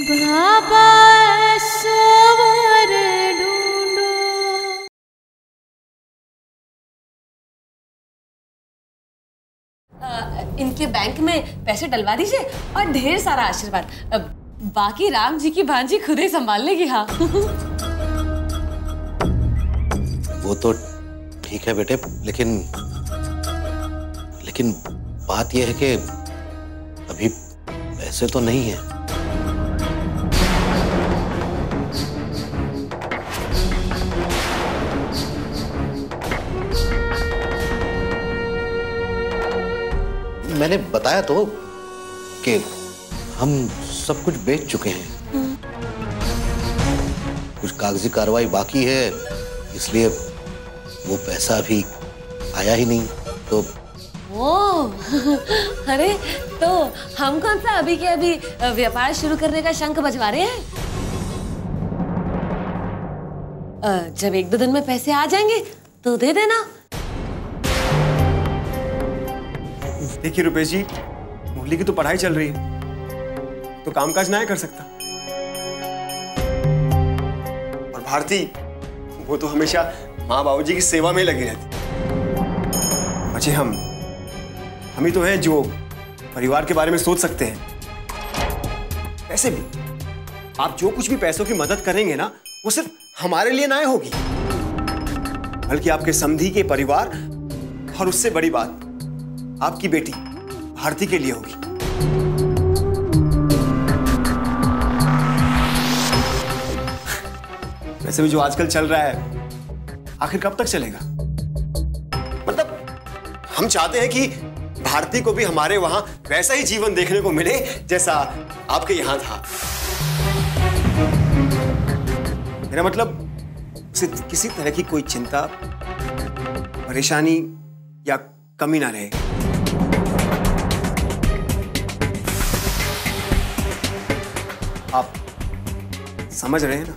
बाबा सवर ढूंढो। इनके बैंक में पैसे डलवा दीजिए और ढेर सारा आशीर्वाद। बाकी राम जी की भांजी खुद ही संभाल लेगी। हाँ वो तो ठीक है बेटे, लेकिन बात यह है कि अभी पैसे तो नहीं है। मैंने बताया तो कि हम सब कुछ बेच चुके हैं। कुछ कागजी कार्रवाई बाकी है, इसलिए वो पैसा अभी आया ही नहीं। तो अरे तो हम कौन सा अभी के अभी व्यापार शुरू करने का शंख बजवा रहे हैं। जब 1-2 दिन में पैसे आ जाएंगे तो दे देना। देखिए रुपेश जी, मुरली की तो पढ़ाई चल रही है, तो कामकाज ना कर सकता। और भारती, वो तो हमेशा माँ बाबूजी की सेवा में लगी रहती। बच्चे हम ही तो हैं जो परिवार के बारे में सोच सकते हैं। वैसे भी आप जो कुछ भी पैसों की मदद करेंगे ना, वो सिर्फ हमारे लिए ना होगी, बल्कि आपके समधी के परिवार और उससे बड़ी बात आपकी बेटी भारती के लिए होगी। वैसे भी जो आजकल चल रहा है, आखिर कब तक चलेगा? मतलब हम चाहते हैं कि भारती को भी हमारे वहां वैसा ही जीवन देखने को मिले जैसा आपके यहां था। मेरा मतलब उसे किसी तरह की कोई चिंता, परेशानी या कमी ना रहे। आप समझ रहे हैं ना?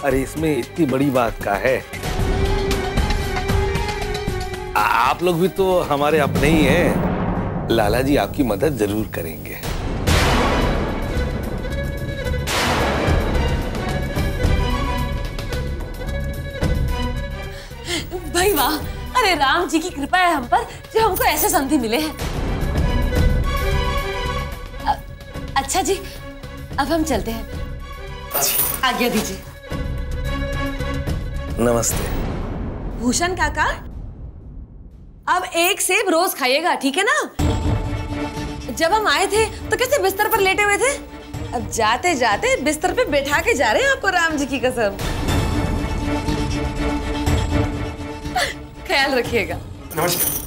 अरे इसमें इतनी बड़ी बात का है। आप लोग भी तो हमारे अपने ही हैं। लाला जी आपकी मदद जरूर करेंगे। भाई वाह, अरे राम जी की कृपा है हम पर जो हमको ऐसे समधी मिले हैं। अच्छा जी, अब हम चलते हैं। आज्ञा दीजिए। नमस्ते। भूषण काका, अब 1 सेब रोज खाइएगा, ठीक है ना? जब हम आए थे तो कैसे बिस्तर पर लेटे हुए थे, अब जाते जाते बिस्तर पे बैठा के जा रहे हैं आपको, राम जी की कसम। ख्याल रखिएगा। नमस्कार।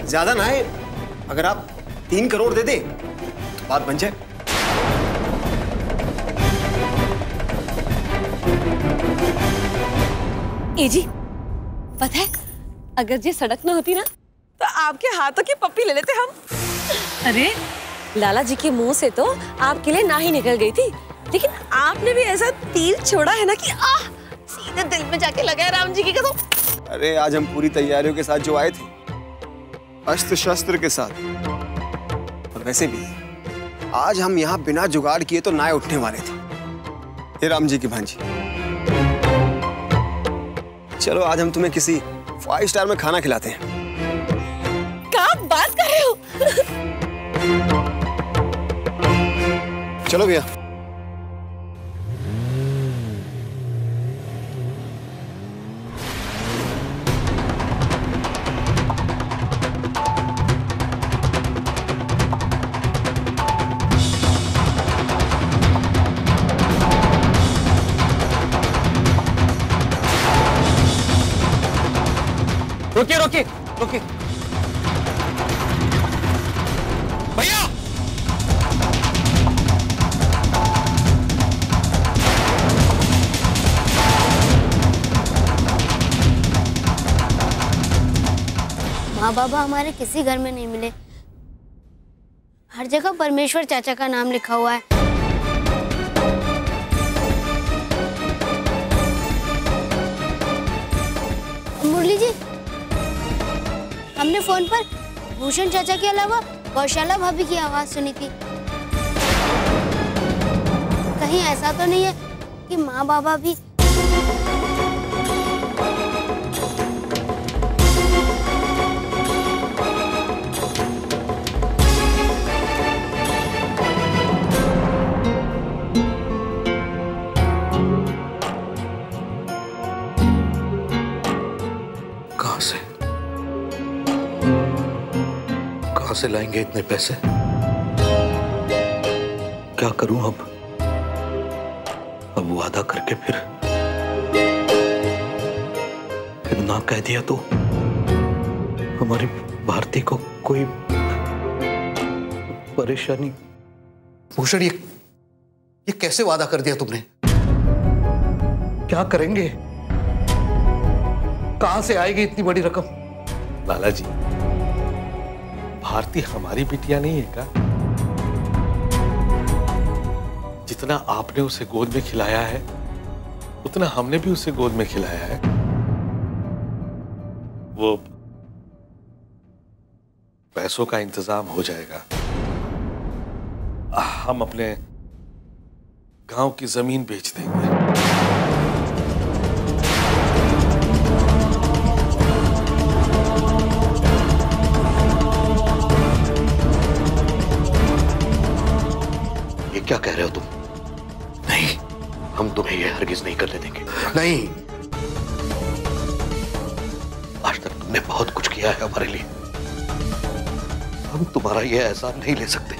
ज्यादा ना है, अगर आप 3 करोड़ दे दे तो बात बन जाए। ए जी, पता है अगर ये सड़क ना होती ना तो आपके हाथों की पप्पी ले लेते हम। अरे लाला जी के मुंह से तो आपके लिए ना ही निकल गई थी, लेकिन आपने भी ऐसा तीर छोड़ा है ना कि सीधे दिल में जाके लगा है, राम जी की कसम। अरे आज हम पूरी तैयारियों के साथ जो आए थे, अस्त्र शस्त्र के साथ। और वैसे भी आज हम यहाँ बिना जुगाड़ किए तो ना उठने वाले थे। हे राम जी की भांजी, चलो आज हम तुम्हें किसी 5 स्टार में खाना खिलाते हैं। क्या बात कर रहे हो? चलो भैया। रोकिए रोकिए रोकिए भैया। माँ बाबा हमारे किसी घर में नहीं मिले। हर जगह परमेश्वर चाचा का नाम लिखा हुआ है। मुरली जी, हमने फोन पर भूषण चाचा के अलावा गौशाला भाभी की आवाज सुनी थी। कहीं ऐसा तो नहीं है कि माँ बाबा भी? कहां से लाएंगे इतने पैसे? क्या करूं अब वादा करके फिर ना कह दिया तो हमारी भारती को कोई परेशानी। भूषण, ये कैसे वादा कर दिया तुमने? क्या करेंगे? कहां से आएगी इतनी बड़ी रकम? लाला जी, भारती हमारी बिटिया नहीं है क्या? जितना आपने उसे गोद में खिलाया है उतना हमने भी उसे गोद में खिलाया है। वो पैसों का इंतजाम हो जाएगा। हम अपने गांव की जमीन बेच देंगे। ये क्या कह रहे हो तुम? नहीं, हम तुम्हें ये हरगिज नहीं करने देंगे। नहीं, आज तक तुमने बहुत कुछ किया है हमारे लिए। हम तुम्हारा ये एहसान नहीं ले सकते।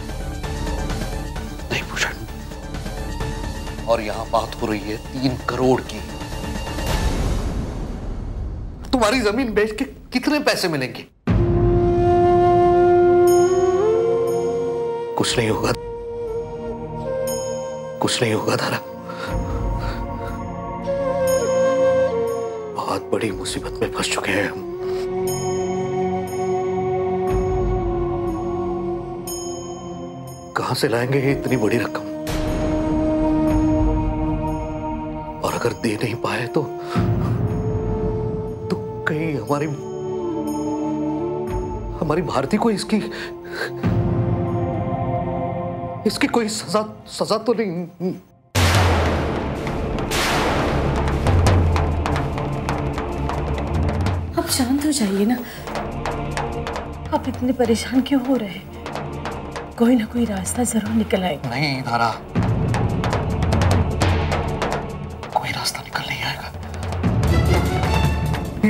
नहीं भूषण, और यहां बात हो रही है 3 करोड़ की। तुम्हारी जमीन बेच के कितने पैसे मिलेंगे? कुछ नहीं होगा, कुछ नहीं होगा धारा। बहुत बड़ी मुसीबत में फंस चुके हैं हम। कहां से लाएंगे ये इतनी बड़ी रकम? और अगर दे नहीं पाए तो कहीं हमारी भारती को इसकी कोई सजा तो नहीं? आप शांत हो जाइए ना। आप इतने परेशान क्यों हो रहे हैं? कोई ना कोई रास्ता जरूर निकल आएगा। नहीं धारा, कोई रास्ता निकल नहीं आएगा।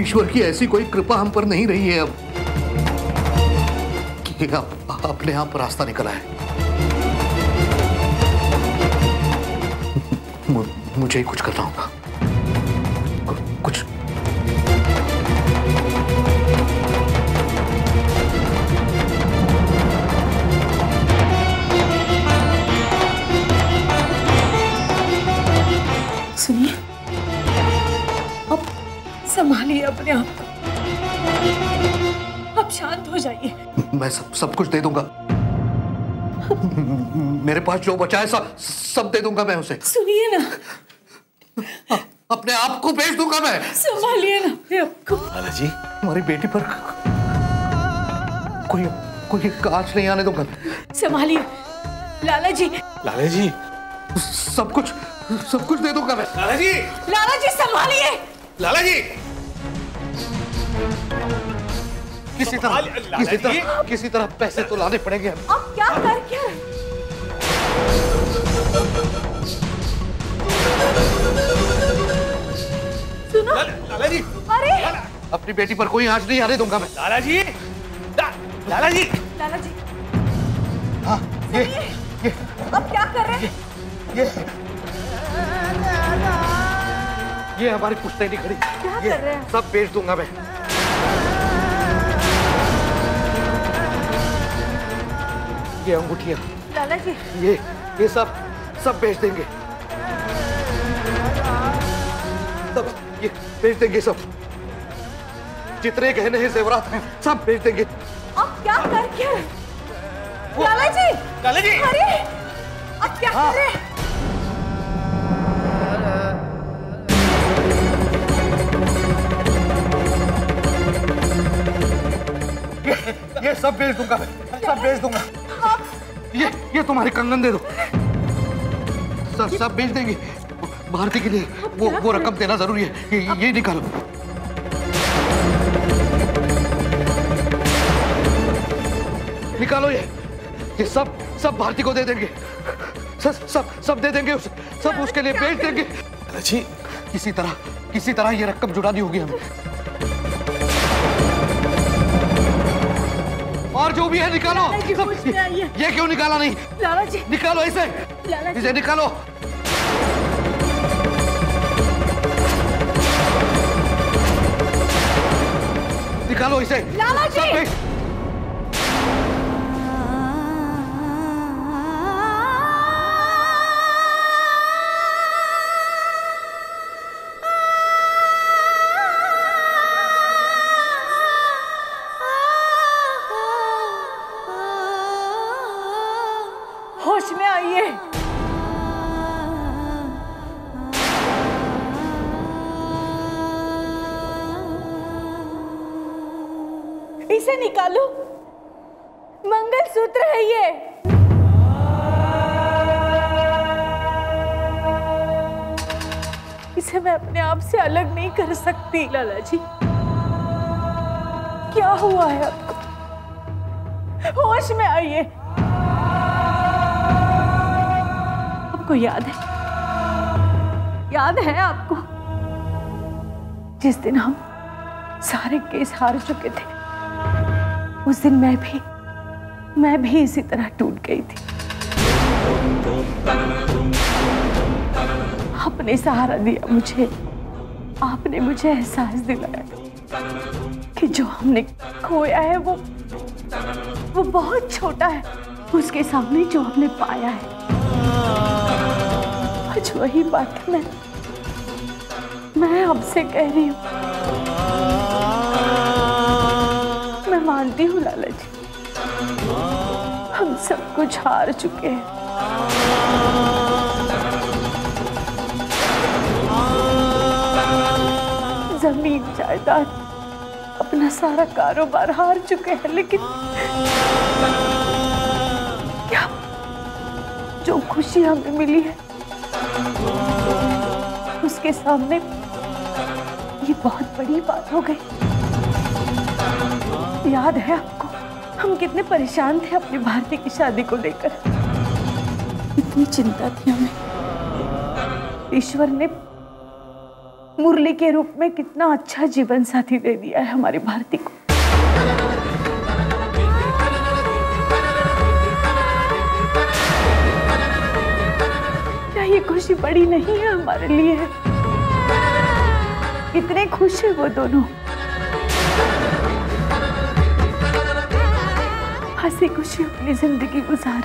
ईश्वर की ऐसी कोई कृपा हम पर नहीं रही है अब कि अपने आप रास्ता निकल आए। मुझे ही कुछ करना होगा। कुछ सुनिए, अब संभालिए अपने आप को। अब शांत हो जाइए। मैं सब कुछ दे दूंगा। मेरे पास जो बचा है सब दे दूंगा मैं उसे। सुनिए ना, अपने आप को बेच दूंगा मैं। संभालिए ना अपने आप को। लाला जी, हमारी बेटी पर कोई कांच नहीं आने दूंगा। संभालिए लाला जी। लाला जी, सब कुछ दे दूंगा मैं। लाला जी, लाला जी संभालिए। लाला जी, किसी तरह पैसे तो लाने पड़ेंगे। अब क्या कर क्या? सुनो लाला जी, अरे अपनी बेटी पर कोई आंच नहीं आने दूंगा मैं। लाला जी, लाला जी, लाला जी, हाँ, ये अब क्या कर रहे हैं? ये हमारी पुश्तैनी खड़ी। क्या कर रहे हैं? सब बेच दूंगा मैं। ये अंगूठियां, लाला जी, ये सब बेच देंगे। सब ये बेच देंगे सब। जितने गहने हैं जेवरात हैं सब बेच देंगे। आप क्या कर क्या? लाला जी! लाला जी! अरे आप क्या कर रहे हैं? ये सब बेच दूंगा मैं, सब बेच दूंगा। ये तुम्हारे कंगन दे दो। सब बेच देंगे। भारती के लिए वो रकम देना जरूरी है। ये निकालो। निकालो ये सब भारती को दे देंगे। सब दे देंगे उसे, सब उसके लिए बेच देंगे। अच्छी किसी तरह ये रकम जुटानी होगी हमें। और जो भी है निकालो। ये क्यों निकाला नहीं? लाला जी! निकालो इसे, इसे निकालो। निकालो इसे। लाला जी! होश में आइए। इसे निकालो। मंगलसूत्र है ये। इसे मैं अपने आप से अलग नहीं कर सकती। लाला जी, क्या हुआ है आपको? होश में आइए। आपको याद है आपको जिस दिन हम सारे केस हार चुके थे, उस दिन मैं भी इसी तरह टूट गई थी। आपने सहारा दिया मुझे। आपने मुझे एहसास दिलाया कि जो हमने खोया है वो बहुत छोटा है उसके सामने जो हमने पाया है। आज वही बात मैं आपसे कह रही हूँ। मैं मानती हूँ लाला जी, हम सब कुछ हार चुके हैं। जमीन जायदाद, अपना सारा कारोबार हार चुके हैं, लेकिन क्या जो खुशी हमें मिली है उसके सामने ये बहुत बड़ी बात हो गई। याद है आपको हम कितने परेशान थे अपनी भारती की शादी को लेकर? इतनी चिंता थी हमें। ईश्वर ने मुरली के रूप में कितना अच्छा जीवन साथी दे दिया है हमारी भारती को। क्या ये खुशी बड़ी नहीं है हमारे लिए? कितने खुश है वो दोनों। हंसी खुशी अपनी जिंदगी गुजार।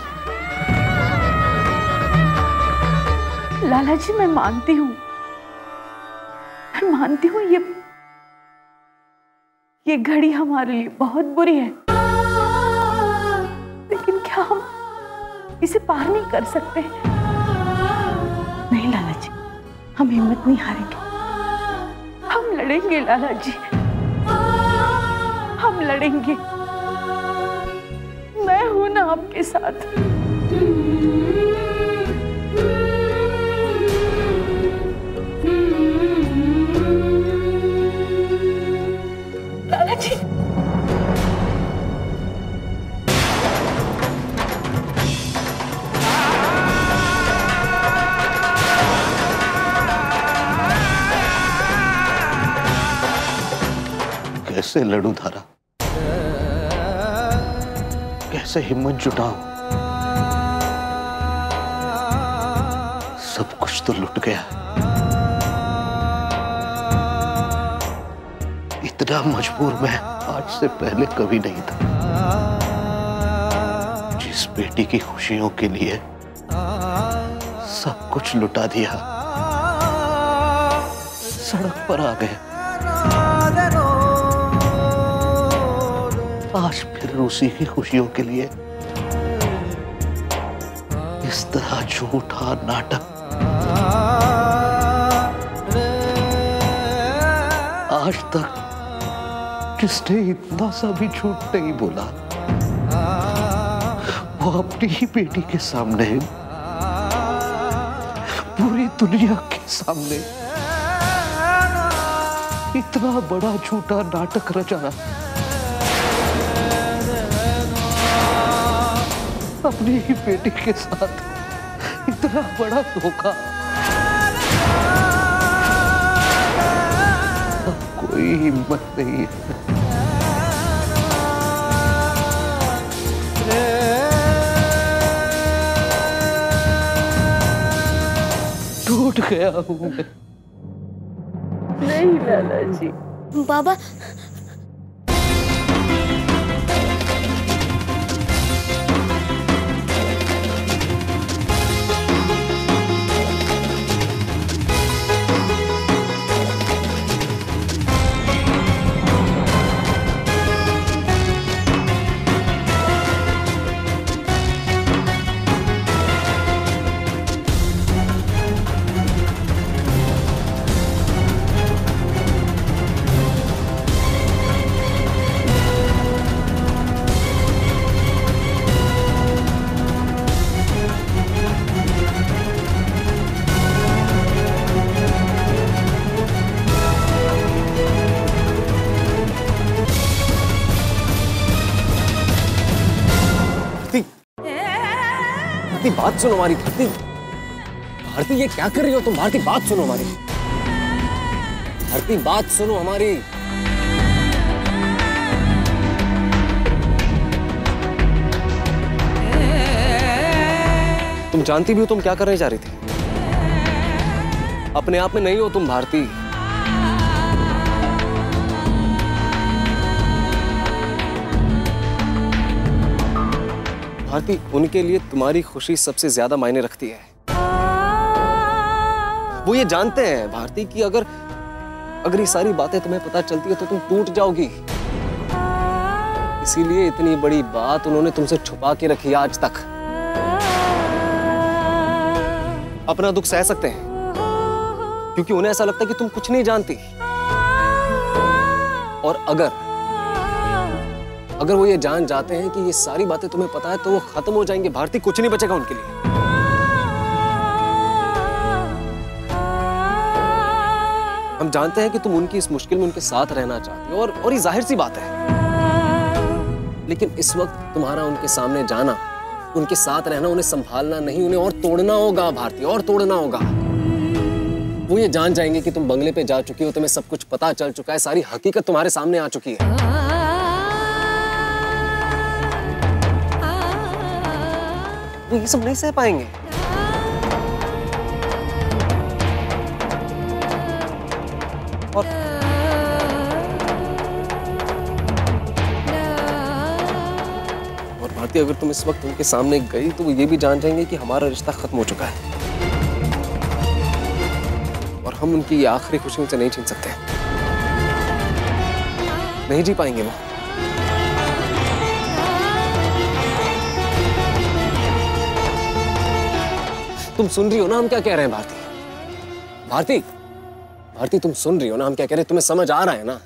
लाला जी, मैं मानती हूँ ये घड़ी हमारे लिए बहुत बुरी है, लेकिन क्या हम इसे पार नहीं कर सकते? नहीं लाला जी, हम हिम्मत नहीं हारेंगे। हम लड़ेंगे लाला जी, हम लड़ेंगे। मैं हूं ना आपके साथ। लाला जी, कैसे लड़ूं धारा, कैसे हिम्मत जुटाऊं? सब कुछ तो लुट गया। इतना मजबूर मैं आज से पहले कभी नहीं था। जिस बेटी की खुशियों के लिए सब कुछ लुटा दिया, सड़क पर आ गए। आज फिर उसी की खुशियों के लिए इस तरह झूठा नाटक। आज तक जिसने इतना सा भी झूठ नहीं बोला, वो अपनी ही बेटी के सामने, पूरी दुनिया के सामने इतना बड़ा झूठा नाटक रचा, अपनी ही बेटी के साथ इतना बड़ा धोखा। कोई हिम्मत नहीं है। टूट गया हूं मैं। नहीं लाला जी। बाबा, भारती, बात सुनो हमारी। भारती, भारती ये क्या कर रही हो तुम? भारती बात सुनो हमारी। भारती बात सुनो हमारी। तुम जानती भी हो तुम क्या करने जा रही थी? अपने आप में नहीं हो तुम भारती। भारती, उनके लिए तुम्हारी खुशी सबसे ज्यादा मायने रखती है। वो ये जानते हैं भारती कि अगर ये सारी बातें तुम्हें पता चलती है तो तुम टूट जाओगी। इसीलिए इतनी बड़ी बात उन्होंने तुमसे छुपा के रखी आज तक। अपना दुख सह सकते हैं क्योंकि उन्हें ऐसा लगता है कि तुम कुछ नहीं जानती। और अगर वो ये जान जाते हैं कि ये सारी बातें तुम्हें पता है तो वो खत्म हो जाएंगे भारती, कुछ नहीं बचेगा उनके लिए। हम जानते हैं कि तुम उनकी इस मुश्किल में उनके साथ रहना चाहती हो और ये जाहिर सी बात है। लेकिन इस वक्त तुम्हारा उनके सामने जाना, उनके साथ रहना, उन्हें संभालना नहीं, उन्हें और तोड़ना होगा भारती, और तोड़ना होगा। वो ये जान जाएंगे कि तुम बंगले पे जा चुकी हो, तुम्हें सब कुछ पता चल चुका है, सारी हकीकत तुम्हारे सामने आ चुकी है। वो ये सब नहीं सह पाएंगे। और भारती, अगर तुम इस वक्त उनके सामने गई तो वो ये भी जान जाएंगे कि हमारा रिश्ता खत्म हो चुका है और हम उनकी ये आखिरी खुशी उनसे नहीं छीन सकते। नहीं जी पाएंगे वो। तुम सुन रही हो ना हम क्या कह रहे हैं भारती? भारती, भारती तुम सुन रही हो ना हम क्या कह रहे हैं? तुम्हें समझ आ रहा है ना?